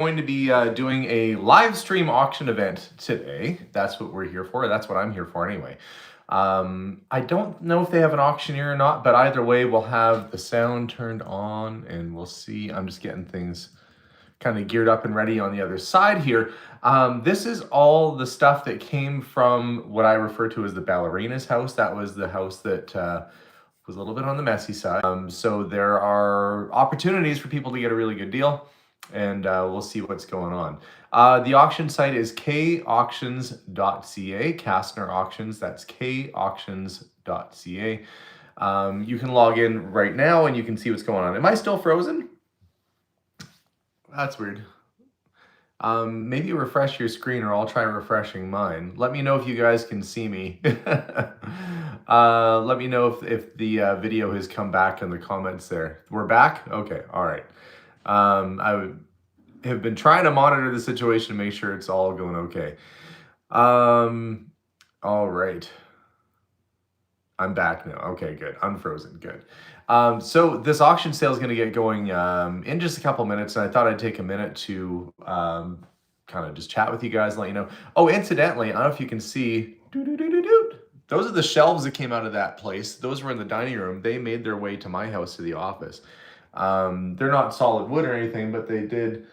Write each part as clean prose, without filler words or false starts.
going to be doing a live stream auction event today. That's what we're here for. That's what I'm here for anyway. I don't know if they have an auctioneer or not, but either way, we'll have the sound turned on and we'll see. I'm just getting things kind of geared up and ready on the other side here. This is all the stuff that came from what I refer to as the ballerina's house. That was the house that was a little bit on the messy side. So there are opportunities for people to get a really good deal, and we'll see what's going on. The auction site is Kauctions.ca, Kastner Auctions, that's Kauctions.ca. You can log in right now and you can see what's going on. Am I still frozen? That's weird. Maybe refresh your screen or I'll try refreshing mine. Let me know if you guys can see me. Let me know if the video has come back in the comments there. We're back? Okay, all right. I have been trying to monitor the situation to make sure it's all going okay. All right. I'm back now. Okay, good. Unfrozen. Good. So this auction sale is going to get going in just a couple minutes, and I thought I'd take a minute to kind of just chat with you guys, let you know. Oh, incidentally, I don't know if you can see, those are the shelves that came out of that place. Those were in the dining room. They made their way to my house, to the office. They're not solid wood or anything, but they did,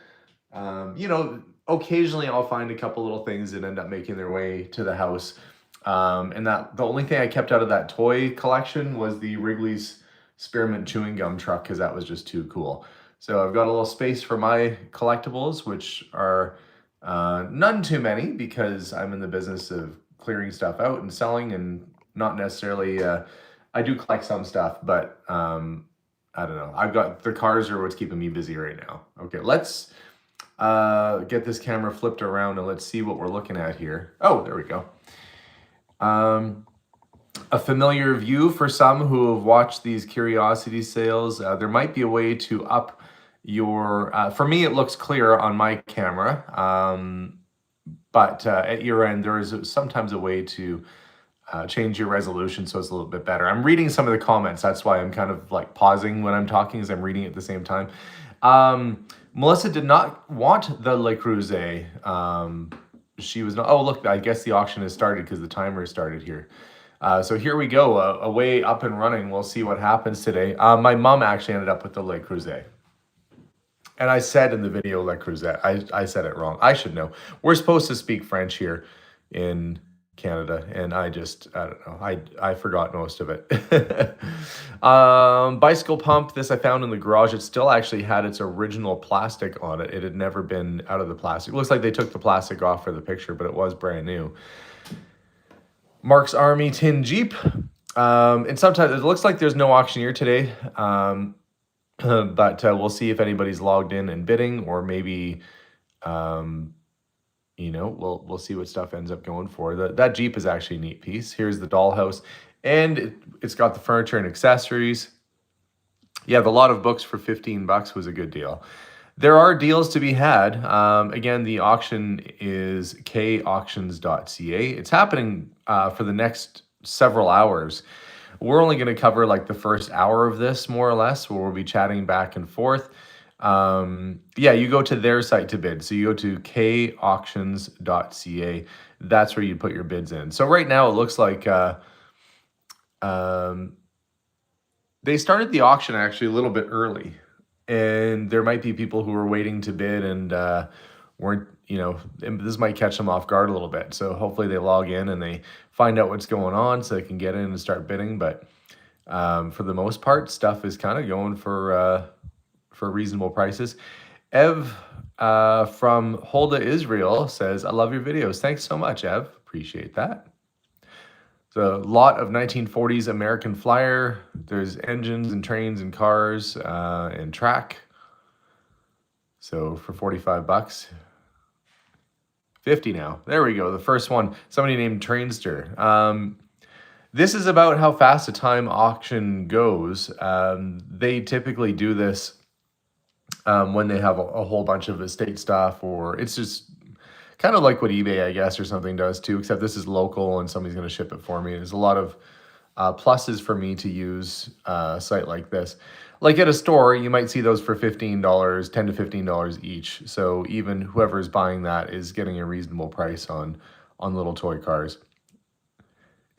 you know, occasionally I'll find a couple little things that end up making their way to the house. And the only thing I kept out of that toy collection was the Wrigley's Spearmint chewing gum truck, because that was just too cool. So I've got a little space for my collectibles, which are none too many, because I'm in the business of clearing stuff out and selling, and not necessarily, I do collect some stuff, but I don't know. I've got the cars are what's keeping me busy right now. Okay, let's get this camera flipped around and let's see what we're looking at here. Oh, there we go. A familiar view for some who have watched these curiosity sales. There might be a way to up your, for me it looks clear on my camera, but at your end there is sometimes a way to change your resolution so it's a little bit better. I'm reading some of the comments, that's why I'm kind of like pausing when I'm talking as I'm reading at the same time. Melissa did not want the Le Creuset. She was not, oh look, I guess the auction has started because the timer started here. So here we go, away up and running. We'll see what happens today. My mom actually ended up with the Le Creuset. And I said in the video Le Creuset, I said it wrong. I should know. We're supposed to speak French here in Canada, and I don't know. I forgot most of it. Bicycle pump, this I found in the garage. It still actually had its original plastic on it. It had never been out of the plastic. It looks like they took the plastic off for the picture, but it was brand new. Mark's Army tin Jeep. And sometimes it looks like there's no auctioneer today, but we'll see if anybody's logged in and bidding, or maybe, you know, we'll see what stuff ends up going for. That Jeep is actually a neat piece. Here's the dollhouse, and it's got the furniture and accessories. Yeah, the lot of books for 15 bucks was a good deal. There are deals to be had. Again, the auction is Kauctions.ca. It's happening for the next several hours. We're only going to cover like the first hour of this, more or less, where we'll be chatting back and forth. Yeah, you go to their site to bid. So you go to Kauctions.ca. That's where you put your bids in. So right now it looks like they started the auction actually a little bit early. And there might be people who are waiting to bid and weren't, you know, this might catch them off guard a little bit. So hopefully they log in and they find out what's going on so they can get in and start bidding. But for the most part, stuff is kind of going for reasonable prices. Ev from Holda Israel says, I love your videos. Thanks so much, Ev. Appreciate that. The lot of 1940s American Flyer. There's engines and trains and cars and track. So for 45 bucks. 50 now. There we go. The first one, somebody named Trainster. This is about how fast a time auction goes. They typically do this when they have a whole bunch of estate stuff, or it's just kind of like what eBay, I guess, or something does too, except this is local and somebody's going to ship it for me. There's a lot of pluses for me to use a site like this. Like at a store, you might see those for $15, $10 to $15 each. So even whoever's buying that is getting a reasonable price on little toy cars.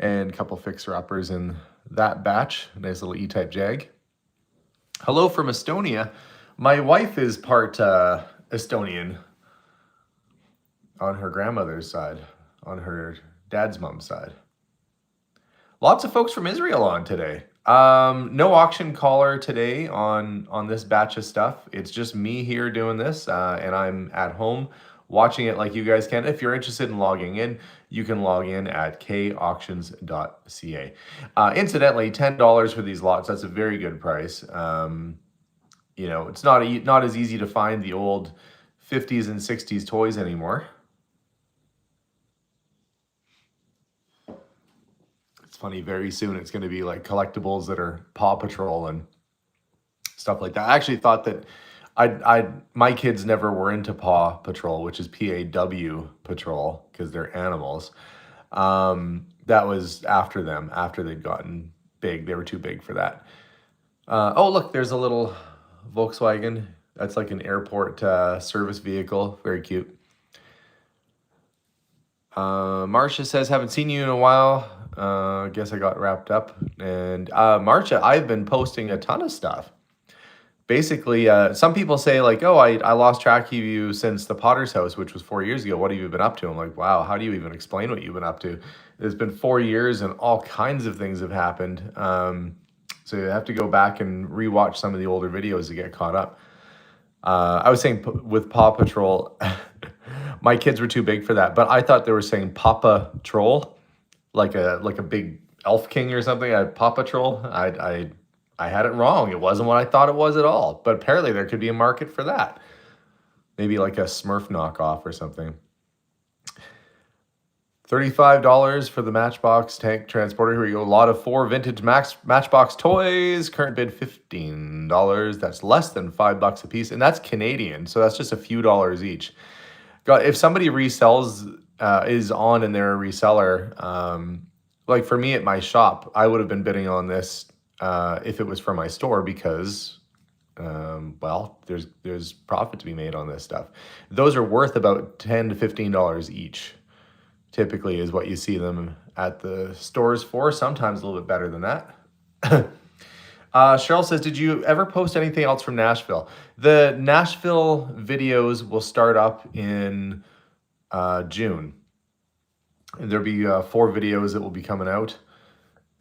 And a couple fixer-uppers in that batch. Nice little E-Type Jag. Hello from Estonia. My wife is part Estonian on her grandmother's side, on her dad's mom's side. Lots of folks from Israel on today. No auction caller today on this batch of stuff. It's just me here doing this, and I'm at home watching it like you guys can. If you're interested in logging in, you can log in at Kauctions.ca. Incidentally, $10 for these lots, that's a very good price. You know, it's not as easy to find the old 50s and 60s toys anymore. It's funny, very soon it's going to be like collectibles that are Paw Patrol and stuff like that. I actually thought that my kids never were into Paw Patrol, which is PAW Patrol, because they're animals. That was after them, after they'd gotten big. They were too big for that. Oh, look, there's a little Volkswagen. That's like an airport service vehicle. Very cute. Marcia says, haven't seen you in a while. Guess I got wrapped up. And Marcia, I've been posting a ton of stuff. Basically, some people say like, oh, I lost track of you since the Potter's House, which was 4 years ago. What have you been up to? I'm like, wow, how do you even explain what you've been up to? It's been 4 years and all kinds of things have happened. So you have to go back and rewatch some of the older videos to get caught up. I was saying with Paw Patrol, my kids were too big for that, but I thought they were saying Papa Troll, like a big elf king or something. Paw Patrol. I had it wrong. It wasn't what I thought it was at all. But apparently there could be a market for that. Maybe like a Smurf knockoff or something. $35 for the Matchbox tank transporter. Here we go. A lot of 4 vintage Matchbox toys. Current bid $15. That's less than $5 a piece. And that's Canadian. So that's just a few dollars each. If somebody resells, is on and they're a reseller, like for me at my shop, I would have been bidding on this if it was from my store because, well, there's profit to be made on this stuff. Those are worth about $10 to $15 each. Typically is what you see them at the stores for. Sometimes a little bit better than that. Cheryl says, did you ever post anything else from Nashville? The Nashville videos will start up in June. And there'll be 4 videos that will be coming out.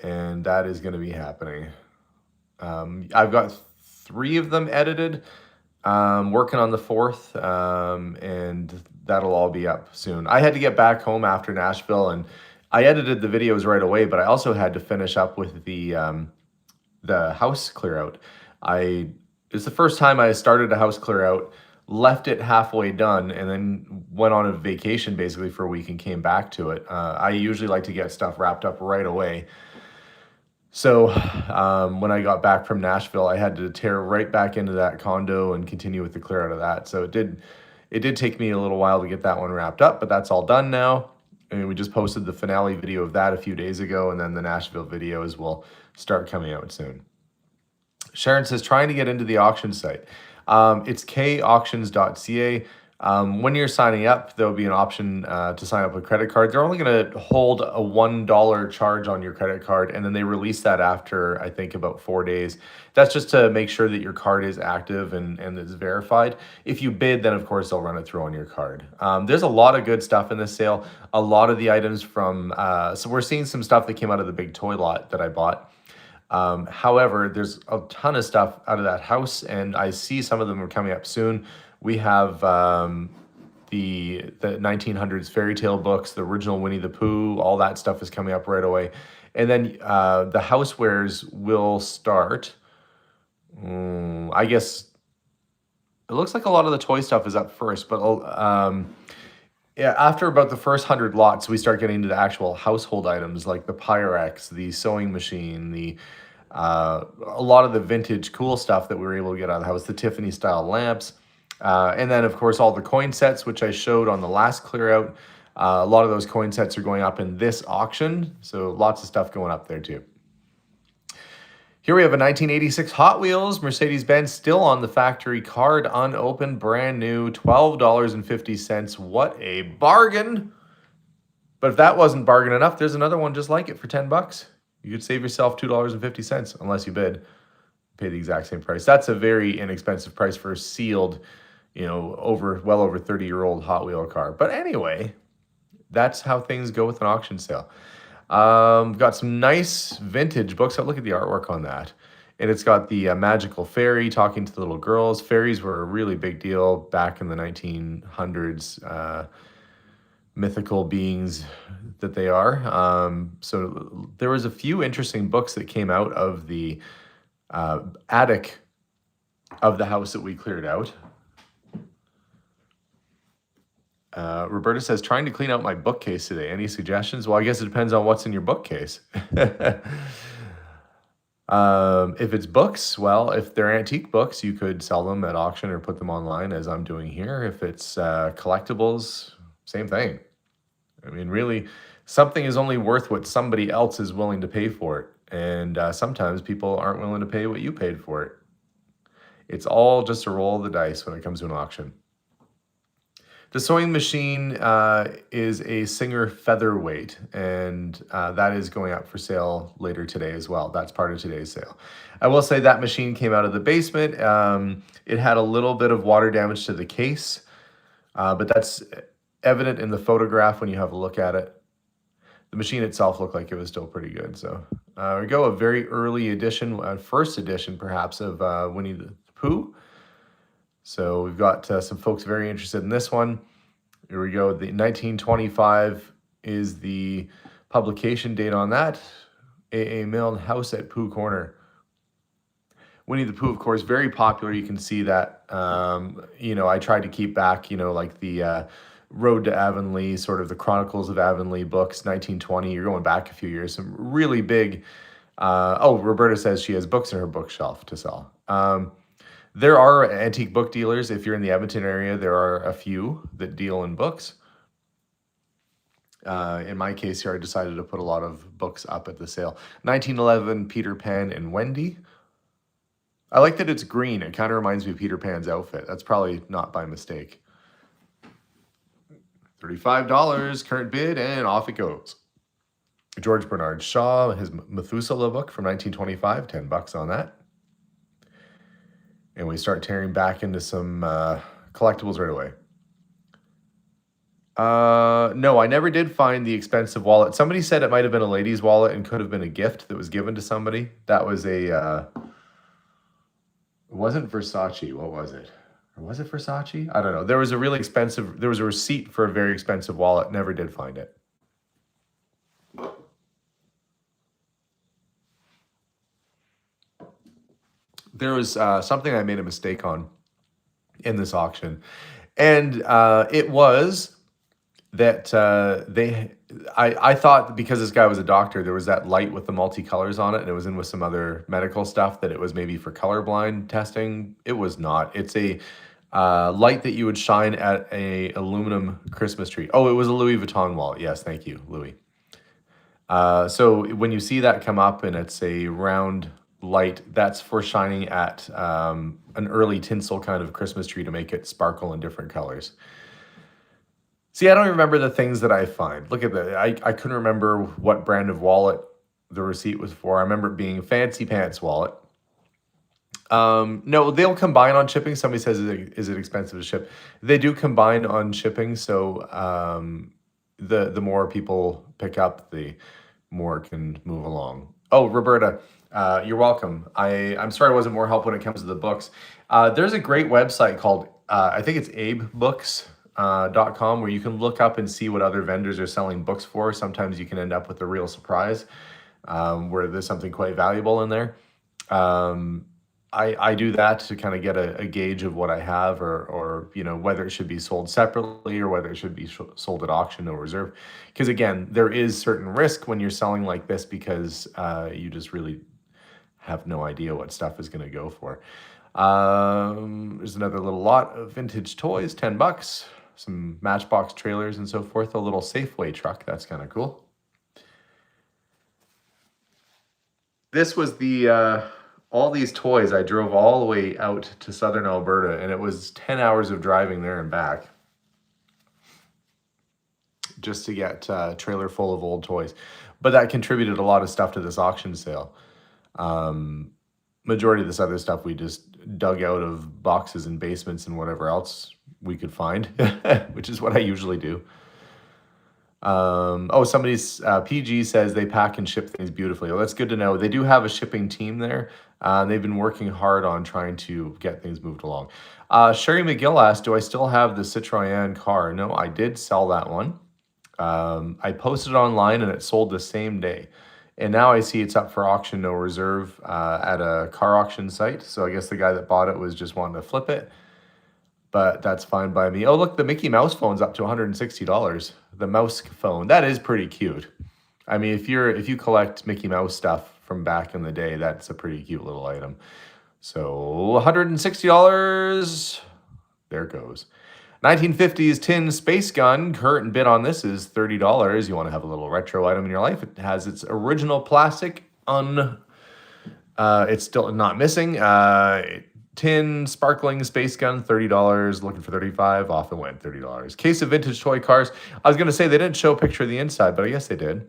And that is going to be happening. I've got 3 of them edited. Working on the 4th, and that'll all be up soon. I had to get back home after Nashville, and I edited the videos right away, but I also had to finish up with the house clear out. It's the first time I started a house clear out, left it halfway done, and then went on a vacation basically for a week and came back to it. I usually like to get stuff wrapped up right away. So when I got back from Nashville, I had to tear right back into that condo and continue with the clear out of that. So it did take me a little while to get that one wrapped up, but that's all done now. And we just posted the finale video of that a few days ago, and then the Nashville videos will start coming out soon. Sharon says, trying to get into the auction site. It's Kauctions.ca. When you're signing up, there'll be an option to sign up with credit card. They're only going to hold a $1 charge on your credit card, and then they release that after, I think, about 4 days. That's just to make sure that your card is active and is verified. If you bid, then, of course, they'll run it through on your card. There's a lot of good stuff in this sale. A lot of the items from... so we're seeing some stuff that came out of the big toy lot that I bought. However, there's a ton of stuff out of that house, and I see some of them are coming up soon. We have the 1900s fairy tale books, the original Winnie the Pooh, all that stuff is coming up right away. And then the housewares will start, I guess, it looks like a lot of the toy stuff is up first, but yeah, after about the first 100 lots, we start getting into the actual household items like the Pyrex, the sewing machine, a lot of the vintage cool stuff that we were able to get out of the house, the Tiffany style lamps. And then, of course, all the coin sets, which I showed on the last clear out. A lot of those coin sets are going up in this auction. So lots of stuff going up there too. Here we have a 1986 Hot Wheels Mercedes-Benz, still on the factory card, unopened, brand new, $12.50. What a bargain. But if that wasn't bargain enough, there's another one just like it for $10. You could save yourself $2.50 unless you bid. Pay the exact same price. That's a very inexpensive price for a sealed, well over 30-year-old Hot Wheel car. But anyway, that's how things go with an auction sale. Got some nice vintage books. Look at the artwork on that. And it's got the magical fairy talking to the little girls. Fairies were a really big deal back in the 1900s. Mythical beings that they are. So there was a few interesting books that came out of the attic of the house that we cleared out. Roberta says, trying to clean out my bookcase today. Any suggestions? Well, I guess it depends on what's in your bookcase. If it's books, well, if they're antique books, you could sell them at auction or put them online as I'm doing here. If it's collectibles, same thing. I mean, really, something is only worth what somebody else is willing to pay for it. And sometimes people aren't willing to pay what you paid for it. It's all just a roll of the dice when it comes to an auction. The sewing machine is a Singer featherweight, and that is going up for sale later today as well. That's part of today's sale. I will say that machine came out of the basement. It had a little bit of water damage to the case, but that's evident in the photograph when you have a look at it. The machine itself looked like it was still pretty good. So we go a very early edition, first edition perhaps, of Winnie the Pooh. So we've got some folks very interested in this one. Here we go. The 1925 is the publication date on that. A.A. Milne, House at Pooh Corner. Winnie the Pooh, of course, very popular. You can see that. I tried to keep back, like the Road to Avonlea, sort of the Chronicles of Avonlea books, 1920. You're going back a few years. Some really big. Roberta says she has books in her bookshelf to sell. There are antique book dealers. If you're in the Edmonton area, there are a few that deal in books. In my case here, I decided to put a lot of books up at the sale. 1911, Peter Pan and Wendy. I like that it's green. It kind of reminds me of Peter Pan's outfit. That's probably not by mistake. $35, current bid, and off it goes. George Bernard Shaw, his Methuselah book from 1925, $10 on that. And we start tearing back into some collectibles right away. No, I never did find the expensive wallet. Somebody said it might have been a lady's wallet and could have been a gift that was given to somebody. That was it wasn't Versace. What was it? Or was it Versace? I don't know. There was a receipt for a very expensive wallet. Never did find it. There was something I made a mistake on in this auction. And it was that I thought because this guy was a doctor, there was that light with the multicolors on it, and it was in with some other medical stuff, that it was maybe for colorblind testing. It was not. It's a light that you would shine at a aluminum Christmas tree. Oh, it was a Louis Vuitton wallet. Yes, thank you, Louis. So when you see that come up and it's a round light, that's for shining at an early tinsel kind of Christmas tree to make it sparkle in different colors. See, I don't remember the things that I find. Look at that. I couldn't remember what brand of wallet the receipt was for. I remember it being Fancy Pants wallet. No, they'll combine on shipping. Somebody says, is it expensive to ship? They do combine on shipping. So the more people pick up, the more it can move along. Oh, Roberta, you're welcome. I'm sorry I wasn't more help when it comes to the books. There's a great website called, I think it's abebooks.com, where you can look up and see what other vendors are selling books for. Sometimes you can end up with a real surprise where there's something quite valuable in there. I do that to kind of get a gauge of what I have, or whether it should be sold separately or whether it should be sold at auction or reserve. Because again, there is certain risk when you're selling like this, because you just really have no idea what stuff is going to go for. There's another little lot of vintage toys, $10. Some Matchbox trailers and so forth. A little Safeway truck. That's kind of cool. This was the all these toys. I drove all the way out to southern Alberta, and it was 10 hours of driving there and back just to get a trailer full of old toys. But that contributed a lot of stuff to this auction sale. Majority of this other stuff we just dug out of boxes and basements and whatever else we could find, which is what I usually do. Somebody's PG says they pack and ship things beautifully. Well, that's good to know. They do have a shipping team there. They've been working hard on trying to get things moved along. Sherry McGill asked, do I still have the Citroën car? No, I did sell that one. I posted it online and it sold the same day. And now I see it's up for auction, no reserve, at a car auction site. So I guess the guy that bought it was just wanting to flip it. But that's fine by me. Oh, look, the Mickey Mouse phone's up to $160. The mouse phone. That is pretty cute. I mean, if you collect Mickey Mouse stuff from back in the day, that's a pretty cute little item. So $160. There it goes. 1950s tin space gun. Current bid on this is $30. You want to have a little retro item in your life. It has its original plastic. It's still not missing. Tin sparkling space gun, $30. Looking for $35. Off it went, $30. Case of vintage toy cars. I was going to say they didn't show a picture of the inside, but I guess they did.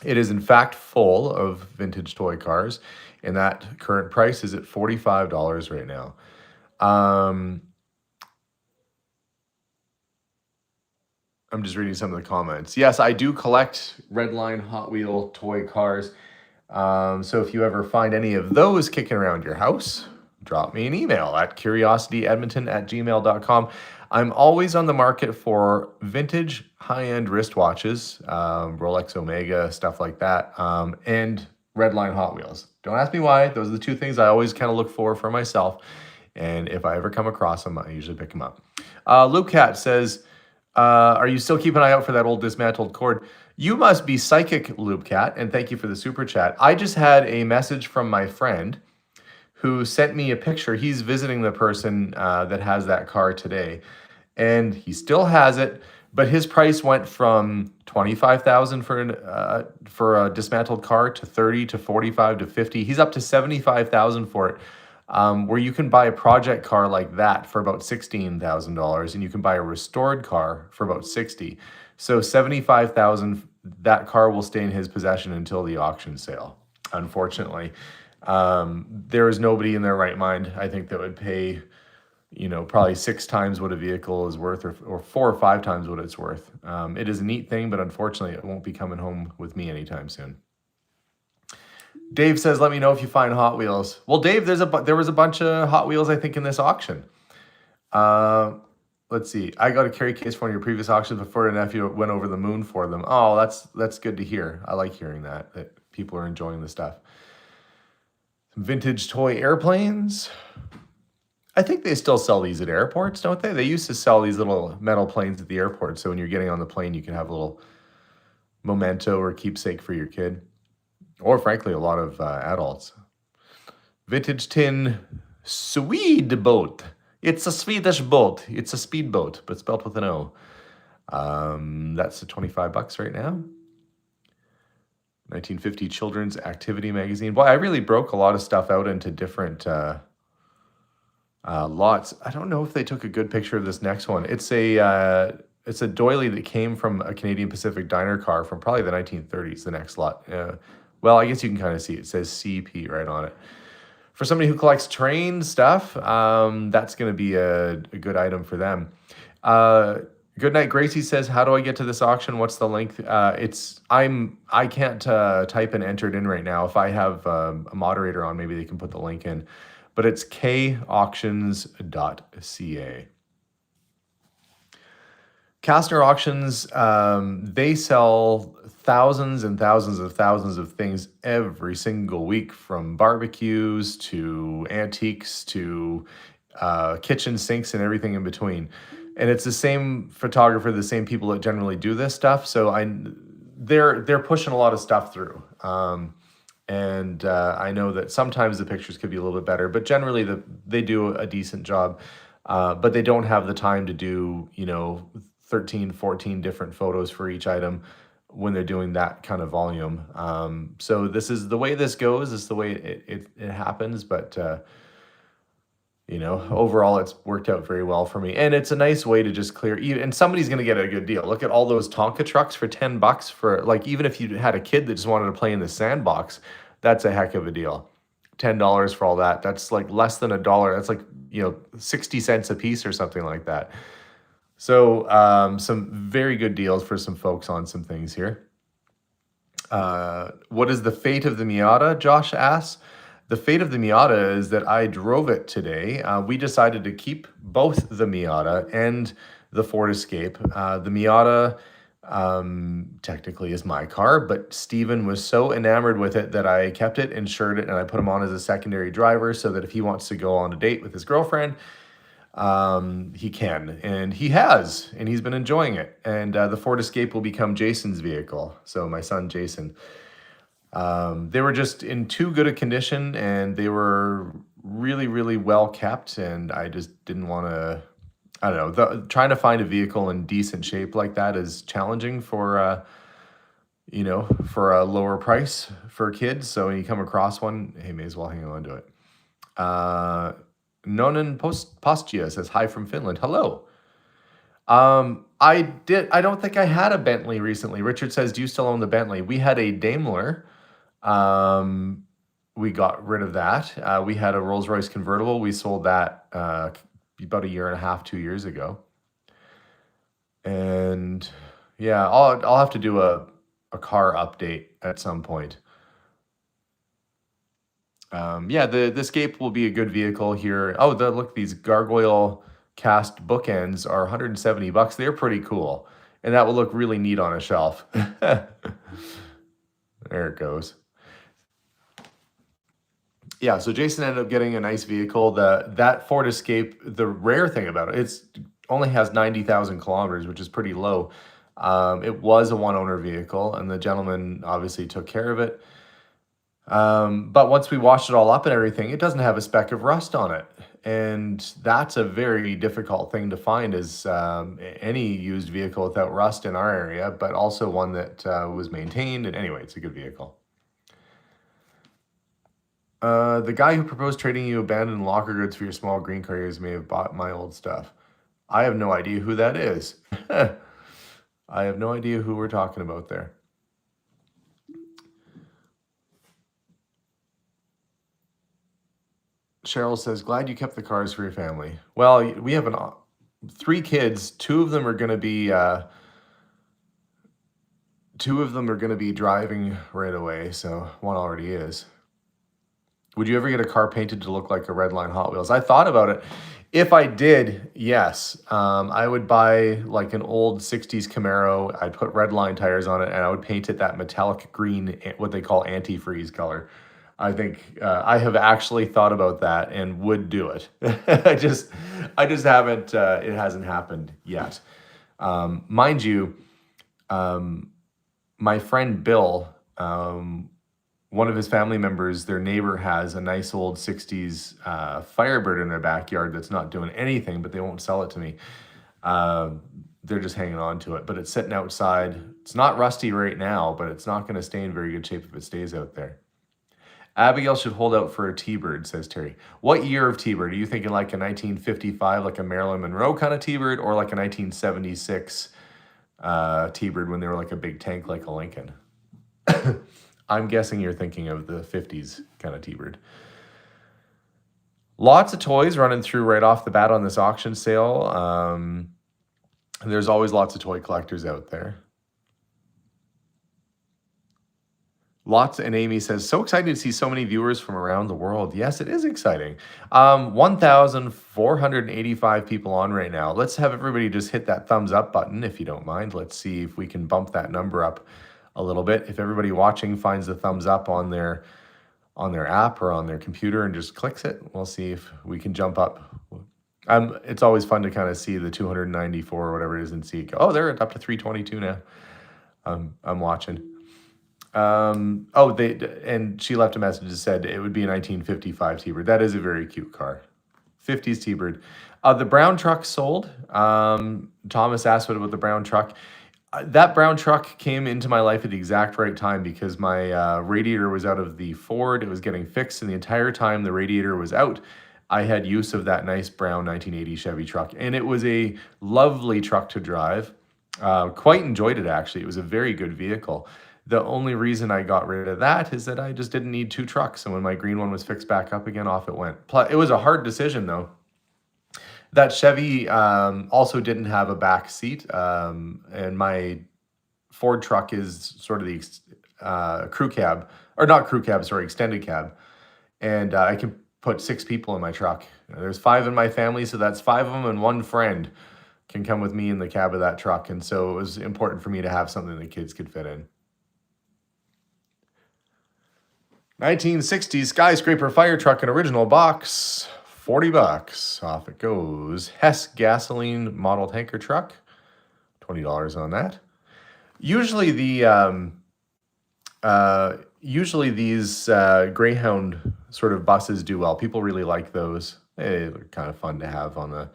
It is in fact full of vintage toy cars, and that current price is at $45 right now. I'm just reading some of the comments. Yes, I do collect Redline Hot Wheel toy cars. So if you ever find any of those kicking around your house, drop me an email at curiosityedmonton@gmail.com. I'm always on the market for vintage high-end wristwatches, Rolex Omega, stuff like that, and Redline Hot Wheels. Don't ask me why. Those are the two things I always kind of look for myself. And if I ever come across them, I usually pick them up. Luke Cat says, are you still keeping an eye out for that old dismantled cord? You must be psychic, Loop Cat, and thank you for the super chat. I just had a message from my friend who sent me a picture. He's visiting the person that has that car today, and he still has it, but his price went from $25,000 for a dismantled car to $30 to $45 to $50. He's up to $75,000 for it. Where you can buy a project car like that for about $16,000, and you can buy a restored car for about $60,000. So $75,000, that car will stay in his possession until the auction sale. Unfortunately, there is nobody in their right mind, I think, that would pay, probably 6 times what a vehicle is worth, or 4 or 5 times what it's worth. It is a neat thing, but unfortunately, it won't be coming home with me anytime soon. Dave says, let me know if you find Hot Wheels. Well, Dave, there was a bunch of Hot Wheels, I think, in this auction. Let's see. I got a carry case for one of your previous auctions before your nephew went over the moon for them. Oh, that's good to hear. I like hearing that people are enjoying the stuff. Some vintage toy airplanes. I think they still sell these at airports, don't they? They used to sell these little metal planes at the airport, so when you're getting on the plane, you can have a little memento or keepsake for your kid. Or frankly, a lot of adults. Vintage tin Swede boat. It's a Swedish boat. It's a speedboat, but spelled with an O. That's the $25 right now. 1950 Children's Activity Magazine. Boy, I really broke a lot of stuff out into different lots. I don't know if they took a good picture of this next one. It's a doily that came from a Canadian Pacific diner car from probably the 1930s, the next lot. Well, I guess you can kind of see it says CP right on it. For somebody who collects train stuff, that's going to be a good item for them. Good Night Gracie says, how do I get to this auction? What's the link? I can't type and enter it in right now. If I have a moderator on, maybe they can put the link in. But it's Kauctions.ca. Kastner Auctions, they sell thousands and thousands of things every single week, from barbecues to antiques to kitchen sinks and everything in between. And it's the same photographer, the same people that generally do this stuff. So they're pushing a lot of stuff through. And I know that sometimes the pictures could be a little bit better, but generally they do a decent job. But they don't have the time to do, 13, 14 different photos for each item, when they're doing that kind of volume. So this is the way this goes. This is the way it happens. But overall, it's worked out very well for me, and it's a nice way to just clear. And somebody's going to get a good deal. Look at all those Tonka trucks for $10 for, like, even if you had a kid that just wanted to play in the sandbox, that's a heck of a deal. $10 for all that. That's like less than $1. That's like 60 cents a piece or something like that. So some very good deals for some folks on some things here. What is the fate of the Miata? Josh asks. The fate of the Miata is that I drove it today. We decided to keep both the Miata and the Ford Escape. The Miata technically is my car, but Steven was so enamored with it that I kept it, insured it, and I put him on as a secondary driver so that if he wants to go on a date with his girlfriend, he can, and he has, and he's been enjoying it. And the Ford Escape will become Jason's vehicle. So my son Jason. They were just in too good a condition, and they were really, really well kept. And I just didn't want to. I don't know. Trying to find a vehicle in decent shape like that is challenging for for a lower price for kids. So when you come across one, hey, may as well hang on to it. Nonan Postia says hi from Finland. Hello. I don't think I had a Bentley recently. Richard says, do you still own the Bentley? We had a Daimler. We got rid of that. We had a Rolls-Royce convertible. We sold that about 1.5 years, 2 years ago. And yeah, I'll have to do a car update at some point. Yeah, the Escape will be a good vehicle here. Oh, look, these gargoyle cast bookends are $170. They're pretty cool, and that will look really neat on a shelf. There it goes. Yeah, so Jason ended up getting a nice vehicle. That Ford Escape, the rare thing about it only has 90,000 kilometers, which is pretty low. It was a one-owner vehicle, and the gentleman obviously took care of it. But once we washed it all up and everything, it doesn't have a speck of rust on it. And that's a very difficult thing to find, is any used vehicle without rust in our area, but also one that was maintained. And anyway, it's a good vehicle. The guy who proposed trading you abandoned locker goods for your small green carriers may have bought my old stuff. I have no idea who that is. I have no idea who we're talking about there. Cheryl says, glad you kept the cars for your family. Well, we have 3 kids. 2 of them are going to be driving right away. So one already is. Would you ever get a car painted to look like a Redline Hot Wheels? I thought about it. If I did, yes. I would buy like an old 60s Camaro. I'd put Redline tires on it, and I would paint it that metallic green, what they call antifreeze color. I think I have actually thought about that and would do it. I just haven't, it hasn't happened yet. Mind you, my friend Bill, one of his family members, their neighbor has a nice old 60s Firebird in their backyard that's not doing anything, but they won't sell it to me. They're just hanging on to it, but it's sitting outside. It's not rusty right now, but it's not going to stay in very good shape if it stays out there. Abigail should hold out for a T-Bird, says Terry. What year of T-Bird? Are you thinking like a 1955, like a Marilyn Monroe kind of T-Bird, or like a 1976 T-Bird when they were like a big tank like a Lincoln? I'm guessing you're thinking of the 50s kind of T-Bird. Lots of toys running through right off the bat on this auction sale. There's always lots of toy collectors out there. Lots, and Amy says, so excited to see so many viewers from around the world. Yes, it is exciting. 1,485 people on right now. Let's have everybody just hit that thumbs up button if you don't mind. Let's see if we can bump that number up a little bit. If everybody watching finds the thumbs up on their app or on their computer and just clicks it, we'll see if we can jump up. It's always fun to kind of see the 294 or whatever it is and see it go, oh, they're up to 322 now. I'm watching. And she left a message that said it would be a 1955 T-Bird. That is a very cute car. 50s T-Bird. The brown truck sold. Thomas asked what about the brown truck. That brown truck came into my life at the exact right time because my radiator was out of the Ford. It was getting fixed, and the entire time the radiator was out, I had use of that nice brown 1980 Chevy truck, and it was a lovely truck to drive. Quite enjoyed it, actually. It was a very good vehicle. The only reason I got rid of that is that I just didn't need two trucks, and when my green one was fixed back up again, off it went. Plus, it was a hard decision, though. That Chevy also didn't have a back seat, and my Ford truck is sort of the crew cab, or not crew cab, sorry, extended cab. And I can put 6 people in my truck. There's 5 in my family, so that's 5 of them, and 1 friend can come with me in the cab of that truck. And so it was important for me to have something the kids could fit in. 1960s skyscraper fire truck, an original box, $40. Off it goes. Hess gasoline model tanker truck, $20 on that. Usually these Greyhound sort of buses do well. People really like those. They're kind of fun to have on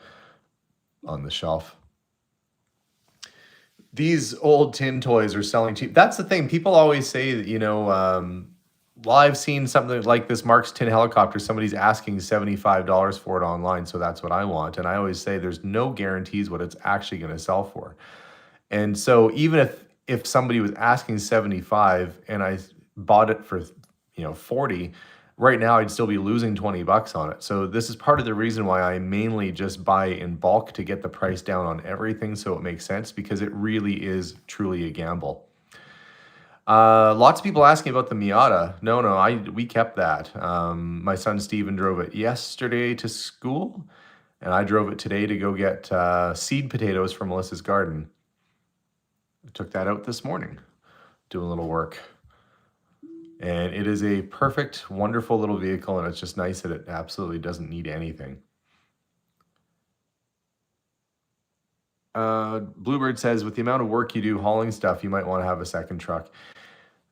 the shelf. These old tin toys are selling cheap. That's the thing. People always say that, well, I've seen something like this Mark's tin helicopter. Somebody's asking $75 for it online, so that's what I want. And I always say there's no guarantees what it's actually going to sell for. And so even if somebody was asking 75 and I bought it for 40, right now I'd still be losing $20 on it. So this is part of the reason why I mainly just buy in bulk, to get the price down on everything so it makes sense, because it really is truly a gamble. Lots of people asking about the Miata. No, we kept that. My son Steven drove it yesterday to school, and I drove it today to go get seed potatoes from Melissa's garden. I took that out this morning, doing a little work. And it is a perfect, wonderful little vehicle, and it's just nice that it absolutely doesn't need anything. Bluebird says, with the amount of work you do hauling stuff, you might want to have a second truck.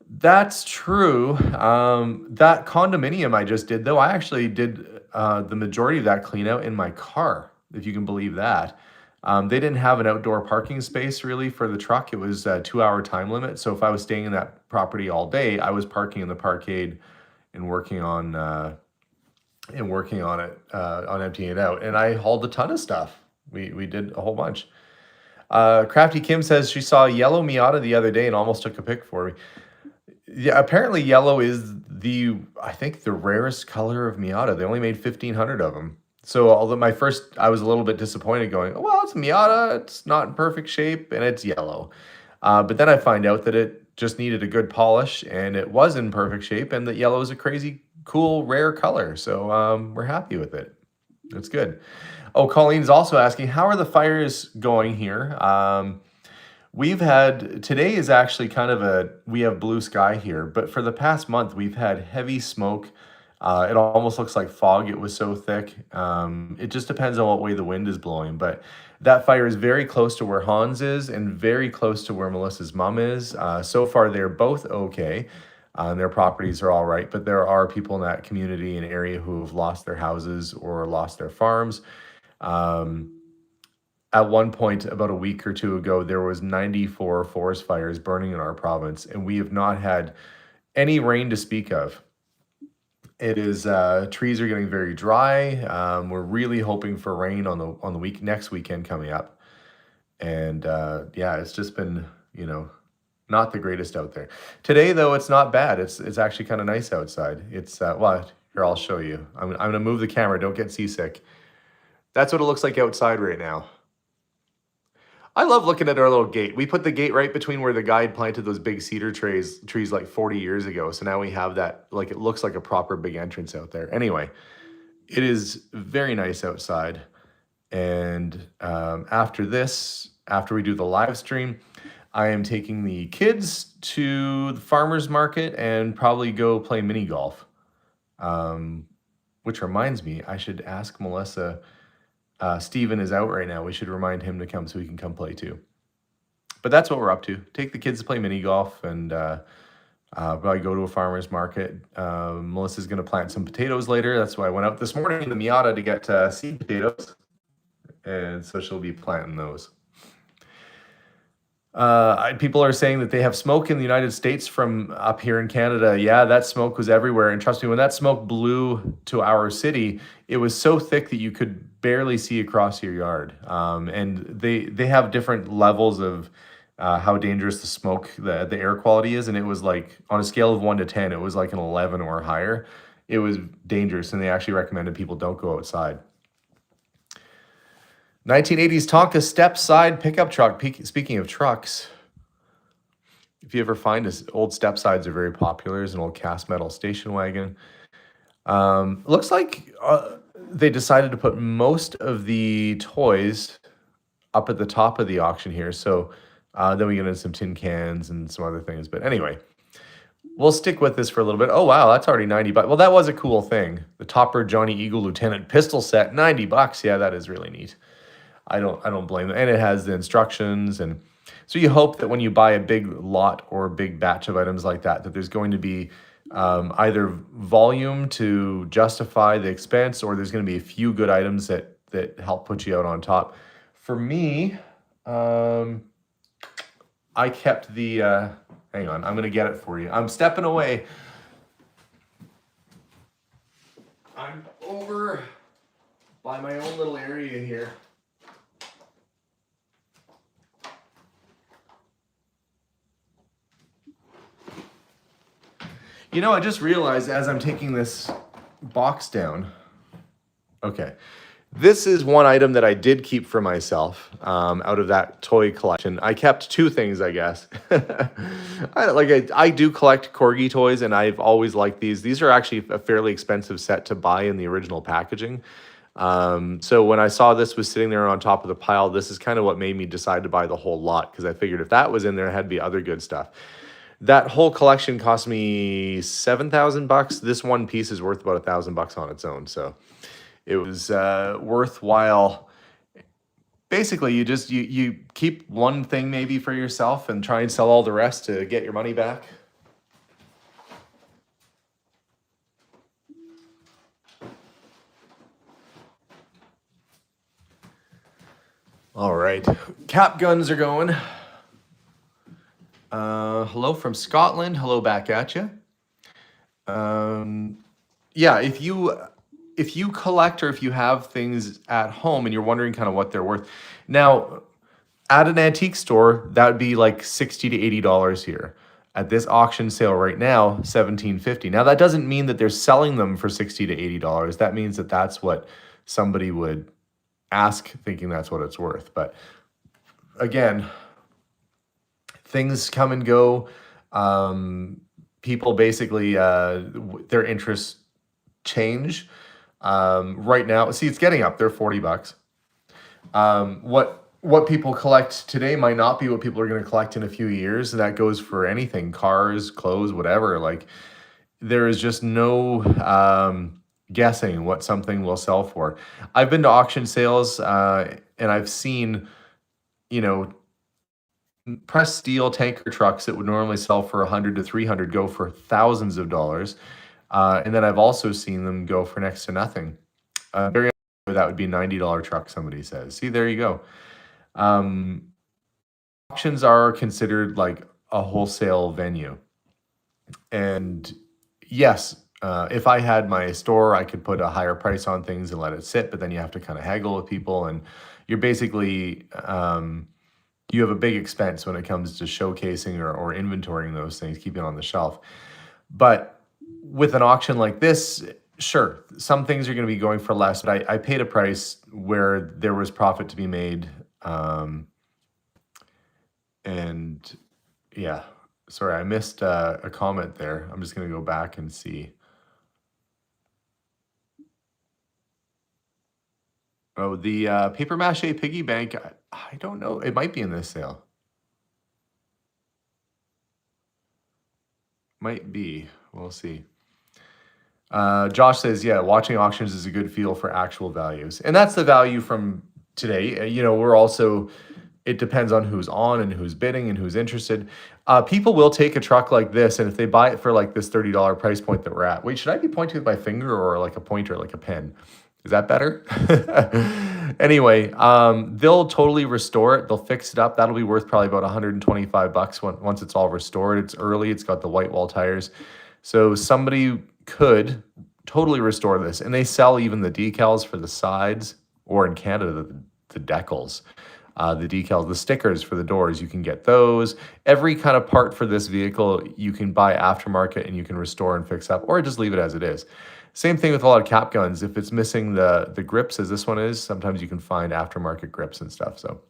That's true. That condominium I just did, though, I actually did the majority of that clean out in my car, if you can believe that. They didn't have an outdoor parking space really for the truck. It was a 2-hour time limit. So if I was staying in that property all day, I was parking in the parkade and working on it, on emptying it out. And I hauled a ton of stuff. We did a whole bunch. Crafty Kim says she saw a yellow Miata the other day and almost took a pic for me. Yeah, apparently yellow is I think the rarest color of Miata. They only made 1,500 of them. So although I was a little bit disappointed going, well, it's a Miata, it's not in perfect shape, and it's yellow. But then I find out that it just needed a good polish, and it was in perfect shape, and that yellow is a crazy, cool, rare color. So we're happy with it. It's good. Oh, Colleen's also asking, how are the fires going here? Today is actually we have blue sky here, but for the past month, we've had heavy smoke. It almost looks like fog. It was so thick. It just depends on what way the wind is blowing, but that fire is very close to where Hans is and very close to where Melissa's mom is. So far, they're both okay. Their properties are all right, but there are people in that community and area who have lost their houses or lost their farms. At one point, about a week or two ago, there was 94 forest fires burning in our province, and we have not had any rain to speak of. It is trees are getting very dry. We're really hoping for rain on the next weekend coming up, and it's just been not the greatest out there. Today though, it's not bad. It's actually kind of nice outside. It's here, I'll show you. I'm gonna move the camera. Don't get seasick. That's what it looks like outside right now. I love looking at our little gate. We put the gate right between where the guy had planted those big cedar trees like 40 years ago. So now we have that, like, it looks like a proper big entrance out there. Anyway, it is very nice outside. And after we do the live stream, I am taking the kids to the farmer's market and probably go play mini golf. Which reminds me, I should ask Melissa. Steven is out right now. We should remind him to come so he can come play too. But that's what we're up to. Take the kids to play mini golf and probably go to a farmer's market. Melissa's going to plant some potatoes later. That's why I went out this morning in the Miata to get seed potatoes. And so she'll be planting those. People are saying that they have smoke in the United States from up here in Canada. Yeah, that smoke was everywhere. And trust me, when that smoke blew to our city, it was so thick that you could barely see across your yard. And they have different levels of how dangerous the smoke, the air quality is. And it was like on a scale of 1 to 10, it was like an 11 or higher. It was dangerous, and they actually recommended people don't go outside. 1980s Tonka step side pickup truck. Speaking of trucks, if you ever find us, old step sides are very popular. There's an old cast metal station wagon. Looks like they decided to put most of the toys up at the top of the auction here. So then we get into some tin cans and some other things. But anyway, we'll stick with this for a little bit. Oh, wow, that's already 90 bucks. Well, that was a cool thing. The Topper Johnny Eagle Lieutenant pistol set, 90 bucks. Yeah, that is really neat. I don't blame them. And it has the instructions. And so you hope that when you buy a big lot or a big batch of items like that, that there's going to be either volume to justify the expense, or there's going to be a few good items that help put you out on top. For me, I kept the, hang on, I'm going to get it for you. I'm stepping away. I'm over by my own little area here. You know, I just realized as I'm taking this box down, okay, this is one item that I did keep for myself out of that toy collection. I kept two things, I guess. I do collect Corgi toys, and I've always liked these. These are actually a fairly expensive set to buy in the original packaging. So when I saw this was sitting there on top of the pile, this is kind of what made me decide to buy the whole lot, because I figured if that was in there, it had to be other good stuff. That whole collection cost me $7,000. This one piece is worth about $1,000 on its own. So it was worthwhile. Basically, you keep one thing maybe for yourself and try and sell all the rest to get your money back. All right, cap guns are going. Hello from Scotland. Hello back at you. Yeah, if you collect, or if you have things at home and you're wondering kind of what they're worth. Now, at an antique store, that would be like $60 to $80 here. At this auction sale right now, $17.50. Now, that doesn't mean that they're selling them for $60 to $80. That means that that's what somebody would ask, thinking that's what it's worth. But again, things come and go. People basically, their interests change. Right now, see, it's getting up there, $40. What people collect today might not be what people are going to collect in a few years. And that goes for anything, cars, clothes, whatever. Like, there is just no guessing what something will sell for. I've been to auction sales, and I've seen, pressed steel tanker trucks that would normally sell for $100 to $300 go for thousands of dollars. And then I've also seen them go for next to nothing. That would be a $90 truck, somebody says. See, there you go. Auctions are considered like a wholesale venue. And yes, if I had my store, I could put a higher price on things and let it sit, but then you have to kind of haggle with people, and you're basically, you have a big expense when it comes to showcasing or inventorying those things, keeping on the shelf. But with an auction like this, sure, some things are going to be going for less, but I paid a price where there was profit to be made. And yeah, sorry, I missed a comment there. I'm just going to go back and see. Oh, the paper mache piggy bank, I don't know. It might be in this sale. Might be. We'll see. Josh says, yeah, watching auctions is a good feel for actual values. And that's the value from today. We're also, it depends on who's on and who's bidding and who's interested. People will take a truck like this, and if they buy it for like this $30 price point that we're at. Wait, should I be pointing with my finger or like a pointer, like a pen? Is that better? Anyway, they'll totally restore it. They'll fix it up. That'll be worth probably about 125 bucks once it's all restored. It's early. It's got the white wall tires. So somebody could totally restore this. And they sell even the decals for the sides, or in Canada, the decals. The decals, the stickers for the doors, you can get those. Every kind of part for this vehicle, you can buy aftermarket and you can restore and fix up, or just leave it as it is. Same thing with a lot of cap guns. If it's missing the grips, as this one is, sometimes you can find aftermarket grips and stuff. So,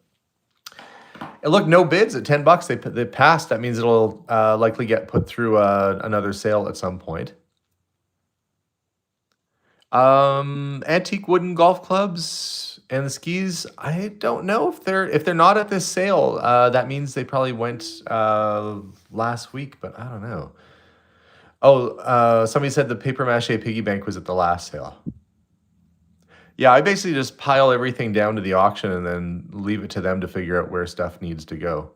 and look, no bids at 10 bucks. They passed. That means it'll likely get put through another sale at some point. Antique wooden golf clubs and the skis. I don't know if they're not at this sale. That means they probably went last week, but I don't know. Oh, somebody said the paper mache piggy bank was at the last sale. Yeah, I basically just pile everything down to the auction and then leave it to them to figure out where stuff needs to go.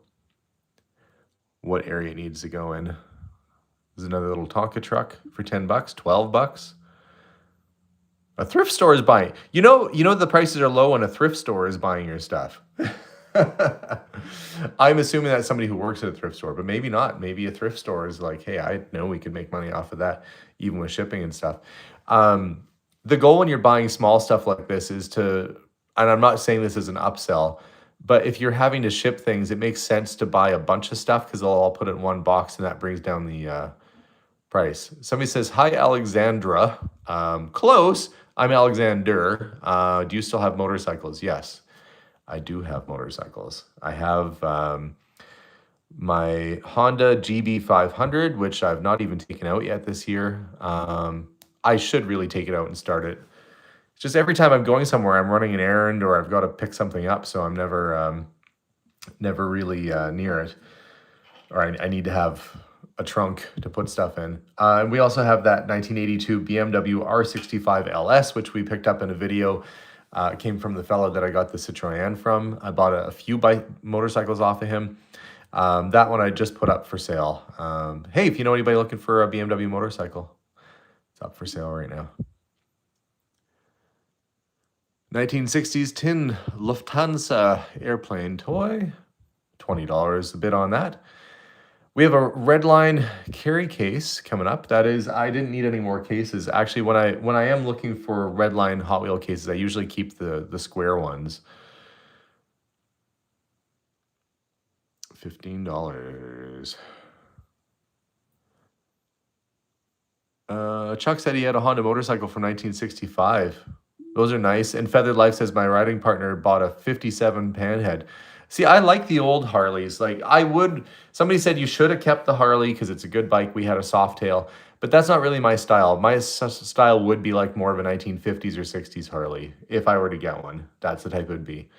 What area it needs to go in. There's another little Tonka truck for 10 bucks, 12 bucks. A thrift store is buying. You know the prices are low when a thrift store is buying your stuff. I'm assuming that's somebody who works at a thrift store, but maybe not. Maybe a thrift store is like, hey, I know we could make money off of that, even with shipping and stuff. The goal when you're buying small stuff like this is to, and I'm not saying this as an upsell, but if you're having to ship things, it makes sense to buy a bunch of stuff because they'll all put it in one box and that brings down the price. Somebody says, hi, Alexandra. Close. I'm Alexander. Do you still have motorcycles? Yes. I do have motorcycles. I have my Honda GB500, which I've not even taken out yet this year. I should really take it out and start it. It's just every time I'm going somewhere, I'm running an errand or I've got to pick something up, so I'm never really near it. Or I need to have a trunk to put stuff in. And we also have that 1982 BMW R65 LS, which we picked up in a video. It came from the fellow that I got the Citroën from. I bought a few motorcycles off of him. That one I just put up for sale. Hey, if you know anybody looking for a BMW motorcycle, it's up for sale right now. 1960s tin Lufthansa airplane toy, $20 a bid on that. We have a Redline carry case coming up. That is, I didn't need any more cases. Actually, when I am looking for Redline Hot Wheel cases, I usually keep the square ones. $15. Chuck said he had a Honda motorcycle from 1965. Those are nice. And Feathered Life says my riding partner bought a 57 Panhead. See, I like the old Harleys. Like somebody said you should have kept the Harley because it's a good bike. We had a Softail, but that's not really my style. My style would be like more of a 1950s or 60s Harley. If I were to get one, that's the type it would be.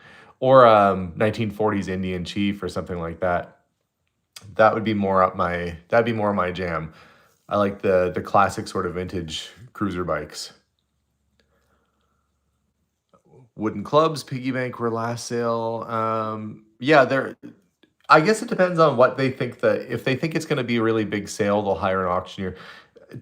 Or 1940s Indian Chief or something like that. That would be that'd be more my jam. I like the classic sort of vintage cruiser bikes. Wooden clubs, piggy bank were last sale. Yeah, I guess it depends on what they think if they think it's going to be a really big sale, they'll hire an auctioneer.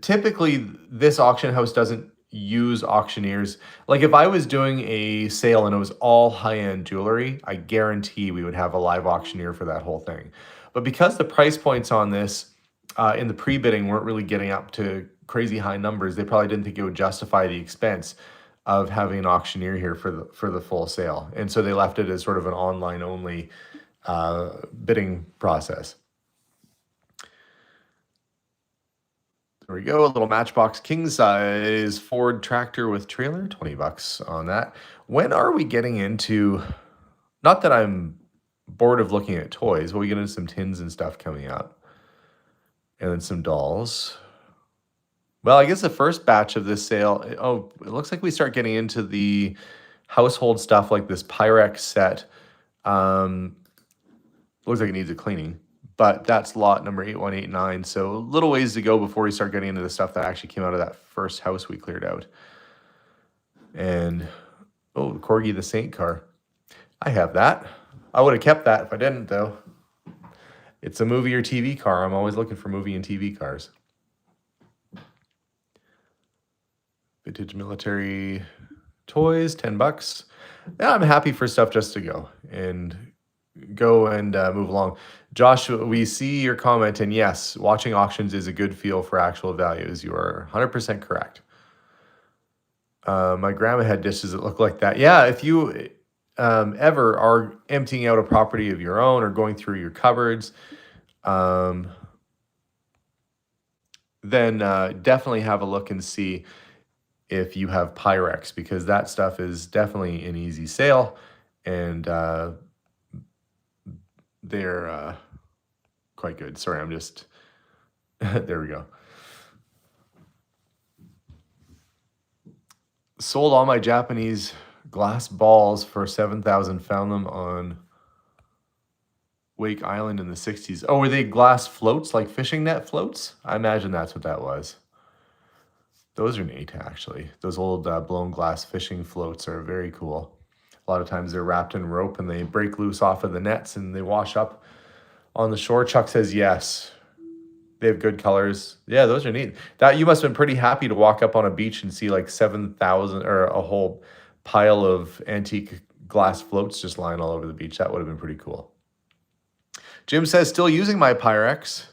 Typically, this auction house doesn't use auctioneers. Like if I was doing a sale and it was all high-end jewelry, I guarantee we would have a live auctioneer for that whole thing. But because the price points on this in the pre-bidding weren't really getting up to crazy high numbers, they probably didn't think it would justify the expense of having an auctioneer here for the full sale. And so they left it as sort of an online only bidding process. There we go, a little Matchbox king size Ford tractor with trailer, 20 bucks on that. When are we getting into, not that I'm bored of looking at toys, but we get into some tins and stuff coming up. And then some dolls. Well, I guess the first batch of this sale, it looks like we start getting into the household stuff like this Pyrex set. Looks like it needs a cleaning, but that's lot number 8189. So a little ways to go before we start getting into the stuff that actually came out of that first house we cleared out. And, the Corgi the Saint car. I have that. I would have kept that if I didn't, though. It's a movie or TV car. I'm always looking for movie and TV cars. Vintage military toys, 10 bucks. Yeah, I'm happy for stuff just to go and move along. Josh, we see your comment, and yes, watching auctions is a good feel for actual values. You are 100% correct. My grandma had dishes that look like that. Yeah, if you ever are emptying out a property of your own or going through your cupboards, um, then definitely have a look and see if you have Pyrex, because that stuff is definitely an easy sale, and they're quite good. Sorry, I'm just there we go. Sold all my Japanese glass balls for 7,000. Found them on Wake Island in the 60s. Oh, were they glass floats, like fishing net floats? I imagine that's what that was. Those are neat, actually. Those old blown glass fishing floats are very cool. A lot of times they're wrapped in rope and they break loose off of the nets and they wash up on the shore. Chuck says yes. They have good colors. Yeah, those are neat. That you must have been pretty happy to walk up on a beach and see like 7,000 or a whole pile of antique glass floats just lying all over the beach. That would have been pretty cool. Jim says, still using my Pyrex.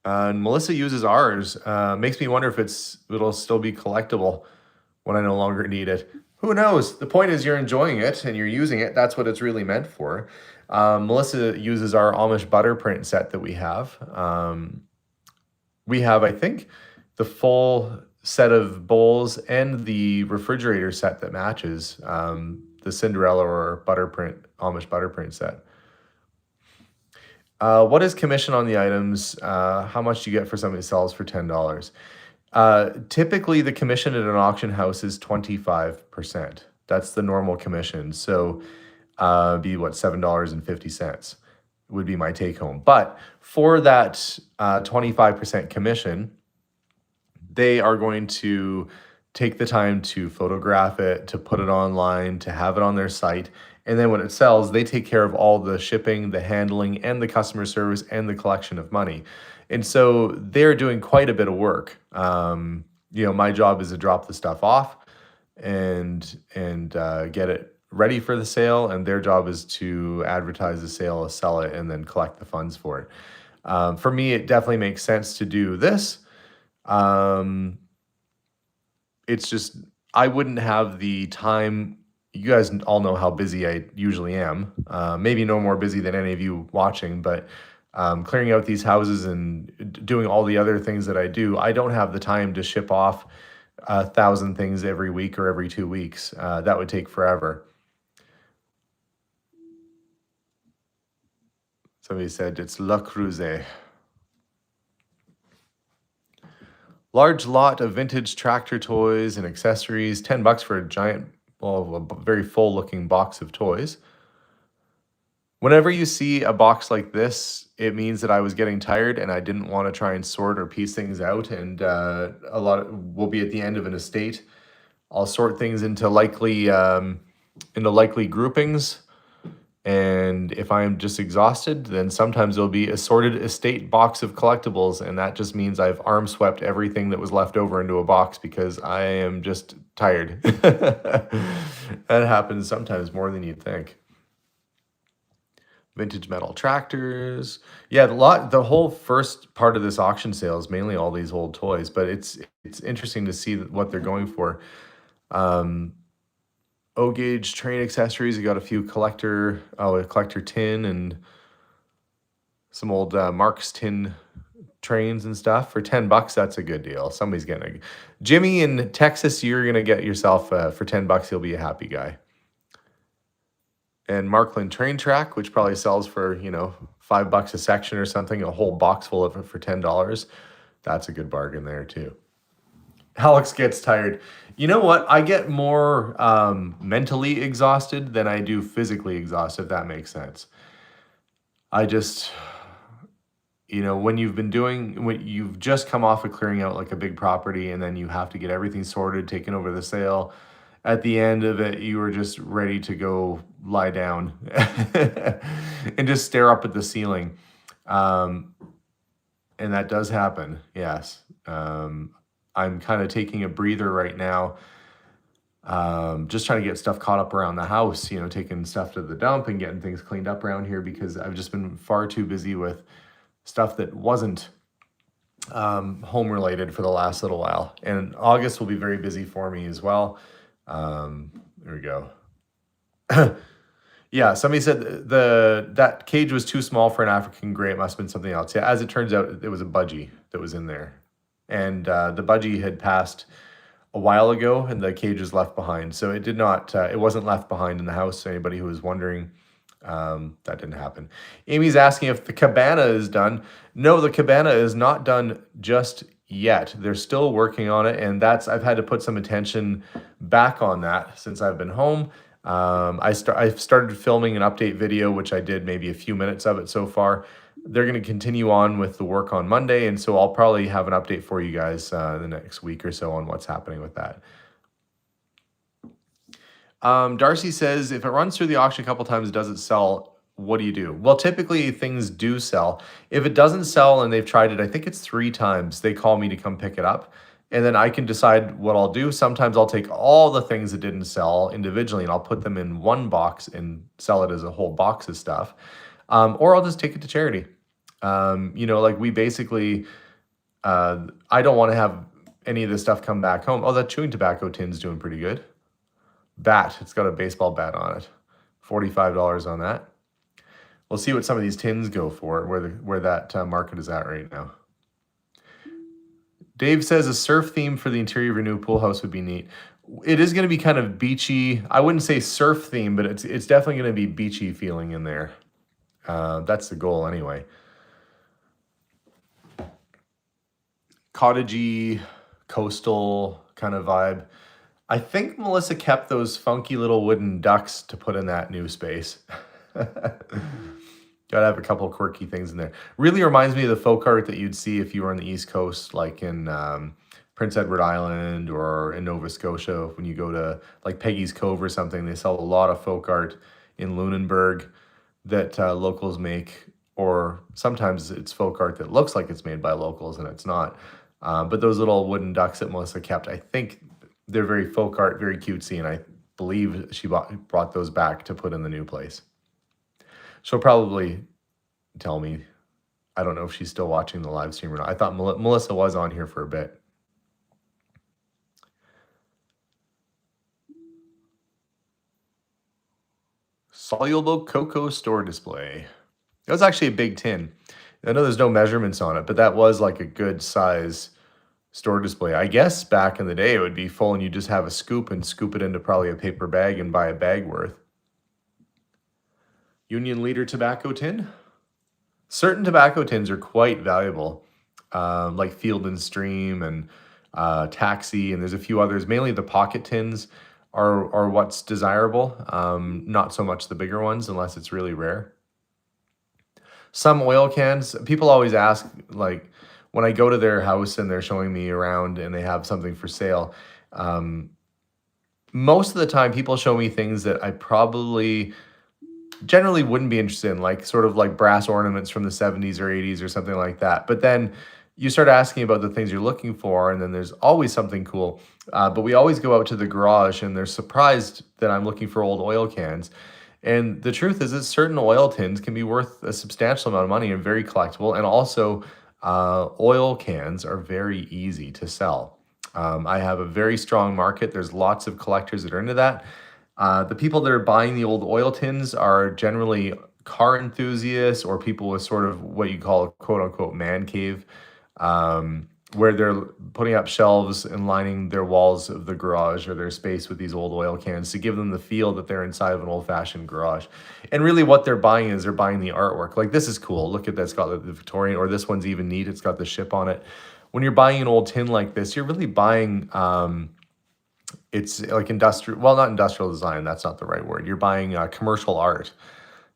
And Melissa uses ours. Makes me wonder if it'll still be collectible when I no longer need it. Who knows? The point is you're enjoying it and you're using it. That's what it's really meant for. Melissa uses our Amish butter print set that we have. We have, I think, the full set of bowls and the refrigerator set that matches the Cinderella or Amish butter print set. What is commission on the items? How much do you get for somebody who sells for $10? Typically, the commission at an auction house is 25%. That's the normal commission. So, be what, $7.50 would be my take home. But for that 25% commission, they are going to take the time to photograph it, to put it online, to have it on their site. And then when it sells, they take care of all the shipping, the handling, and the customer service and the collection of money. And so they're doing quite a bit of work. My job is to drop the stuff off and get it ready for the sale, and their job is to advertise the sale, sell it, and then collect the funds for it. For me, it definitely makes sense to do this. It's just I wouldn't have the time. You guys all know how busy I usually am. Maybe no more busy than any of you watching, but clearing out these houses and doing all the other things that I do, I don't have the time to ship off 1,000 things every week or every 2 weeks. That would take forever. Somebody said it's Le Creuset. Large lot of vintage tractor toys and accessories. $10 for a giant, a very full looking box of toys. Whenever you see a box like this, it means that I was getting tired and I didn't want to try and sort or piece things out. And we'll be at the end of an estate. I'll sort things into likely groupings. And if I'm just exhausted, then sometimes there'll be a sorted estate box of collectibles, and that just means I've arm swept everything that was left over into a box because I am just tired. That happens sometimes more than you'd think. Vintage metal tractors. Yeah, the whole first part of this auction sale is mainly all these old toys, but it's interesting to see what they're going for. O-gauge train accessories. You got a few collector tin and some old Marks tin trains and stuff for $10. That's a good deal. Somebody's getting Jimmy in Texas. You're gonna get yourself for $10. You'll be a happy guy. And Markland train track, which probably sells for $5 a section or something. A whole box full of it for $10. That's a good bargain there too. Alex gets tired. You know what? I get more mentally exhausted than I do physically exhausted, if that makes sense. I just, when you've just come off of clearing out like a big property and then you have to get everything sorted, taken over the sale. At the end of it, you were just ready to go lie down and just stare up at the ceiling. And that does happen, yes. I'm kind of taking a breather right now. Just trying to get stuff caught up around the house, you know, taking stuff to the dump and getting things cleaned up around here because I've just been far too busy with stuff that wasn't home related for the last little while. And August will be very busy for me as well. There we go. Yeah, somebody said that cage was too small for an African gray. It must have been something else. Yeah, as it turns out, it was a budgie that was in there, and the budgie had passed a while ago, and the cage was left behind. So it did not. It wasn't left behind in the house. Anybody who was wondering, that didn't happen. Amy's asking if the cabana is done. No, the cabana is not done just yet. They're still working on it, and I've had to put some attention back on that since I've been home. I've started filming an update video, which I did maybe a few minutes of it so far. They're going to continue on with the work on Monday, and so I'll probably have an update for you guys the next week or so on what's happening with that. Darcy says, if it runs through the auction a couple times, does it sell? What do you do? Well, typically things do sell. If it doesn't sell and they've tried it, I think it's 3 times, they call me to come pick it up. And then I can decide what I'll do. Sometimes I'll take all the things that didn't sell individually and I'll put them in one box and sell it as a whole box of stuff. Or I'll just take it to charity. You know, like we basically, I don't want to have any of this stuff come back home. Oh, that chewing tobacco tin's doing pretty good. Bat, it's got a baseball bat on it. $45 on that. We'll see what some of these tins go for, where that market is at right now. Dave says a surf theme for the interior of your new pool house would be neat. It is going to be kind of beachy. I wouldn't say surf theme, but it's definitely going to be beachy feeling in there. That's the goal anyway. Cottagey, coastal kind of vibe. I think Melissa kept those funky little wooden ducks to put in that new space. Gotta have a couple of quirky things in there. Really reminds me of the folk art that you'd see if you were on the East Coast, like in Prince Edward Island or in Nova Scotia. When you go to like Peggy's Cove or something, they sell a lot of folk art in Lunenburg that locals make, or sometimes it's folk art that looks like it's made by locals and it's not. But those little wooden ducks that Melissa kept, I think they're very folk art, very cutesy, and I believe she brought those back to put in the new place. She'll probably tell me. I don't know if she's still watching the live stream or not. I thought Melissa was on here for a bit. Soluble cocoa store display. That was actually a big tin. I know there's no measurements on it, but that was like a good size store display. I guess back in the day it would be full and you just have a scoop and scoop it into probably a paper bag and buy a bag worth. Union Leader tobacco tin. Certain tobacco tins are quite valuable, like Field and Stream and Taxi, and there's a few others. Mainly the pocket tins are what's desirable, not so much the bigger ones unless it's really rare. Some oil cans, people always ask, like when I go to their house and they're showing me around and they have something for sale, most of the time people show me things that I probably generally wouldn't be interested in, like sort of like brass ornaments from the 70s or 80s or something like that. But then you start asking about the things you're looking for, and then there's always something cool. But we always go out to the garage and they're surprised that I'm looking for old oil cans. And the truth is that certain oil tins can be worth a substantial amount of money and very collectible. And also oil cans are very easy to sell. I have a very strong market. There's lots of collectors that are into that. The people that are buying the old oil tins are generally car enthusiasts or people with sort of what you call a quote unquote man cave, where they're putting up shelves and lining their walls of the garage or their space with these old oil cans to give them the feel that they're inside of an old-fashioned garage. And really what they're buying is they're buying the artwork. Like, this is cool. Look at that. It's got the Victorian, or this one's even neat. It's got the ship on it. When you're buying an old tin like this, you're really buying, it's like industrial, well, not industrial design. That's not the right word. You're buying commercial art.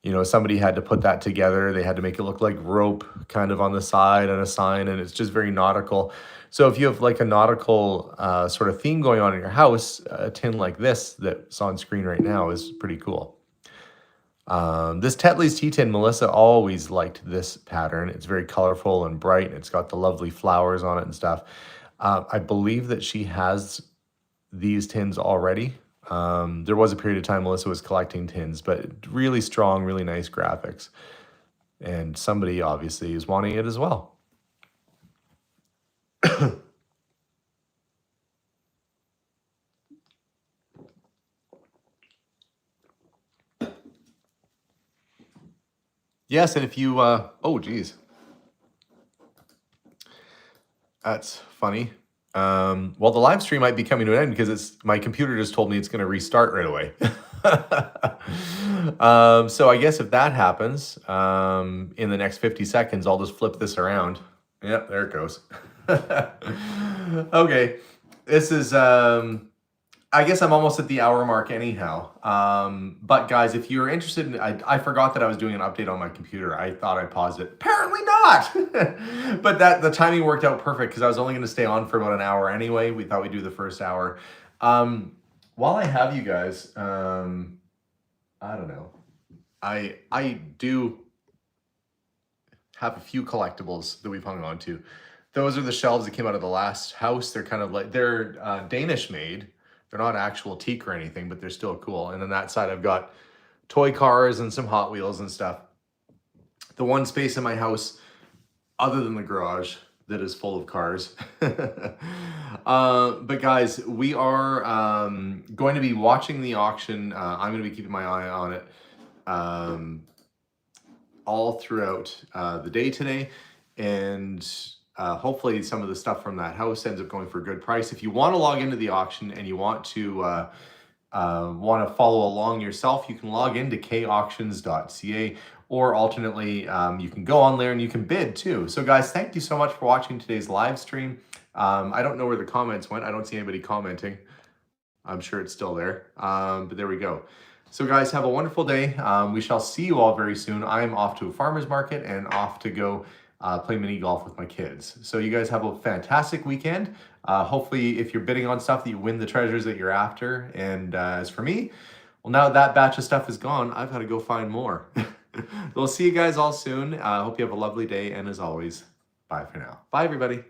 You know, somebody had to put that together. They had to make it look like rope kind of on the side and a sign, and it's just very nautical. So if you have like a nautical sort of theme going on in your house, a tin like this that's on screen right now is pretty cool. This Tetley's tea tin, Melissa always liked this pattern. It's very colorful and bright. It's got the lovely flowers on it and stuff. I believe that she has these tins already. There was a period of time Melissa was collecting tins, but really strong, really nice graphics. And somebody obviously is wanting it as well. Yes, and if you, oh geez, that's funny. Well, the live stream might be coming to an end because my computer just told me it's going to restart right away. So I guess if that happens, in the next 50 seconds, I'll just flip this around. Yep, there it goes. Okay, this is, I guess I'm almost at the hour mark anyhow. But guys, if you're interested in, I forgot that I was doing an update on my computer. I thought I paused it. Apparently not. But the timing worked out perfect because I was only going to stay on for about an hour anyway. We thought we'd do the first hour. While I have you guys, I don't know. I do have a few collectibles that we've hung on to. Those are the shelves that came out of the last house. They're kind of like, they're Danish made. They're not actual teak or anything, but they're still cool. And then that side, I've got toy cars and some Hot Wheels and stuff. The one space in my house, other than the garage, that is full of cars. But guys, we are going to be watching the auction. I'm going to be keeping my eye on it all throughout the day today. And hopefully some of the stuff from that house ends up going for a good price. If you want to log into the auction and you want to follow along yourself, you can log into Kauctions.ca, or alternately, you can go on there and you can bid too. So guys, thank you so much for watching today's live stream. I don't know where the comments went. I don't see anybody commenting. I'm sure it's still there, but there we go. So guys, have a wonderful day. We shall see you all very soon. I'm off to a farmer's market and off to go play mini golf with my kids. So you guys have a fantastic weekend. Hopefully, if you're bidding on stuff, that you win the treasures that you're after. And as for me, well, now that batch of stuff is gone, I've got to go find more. We'll see you guys all soon. Hope you have a lovely day. And as always, bye for now. Bye, everybody.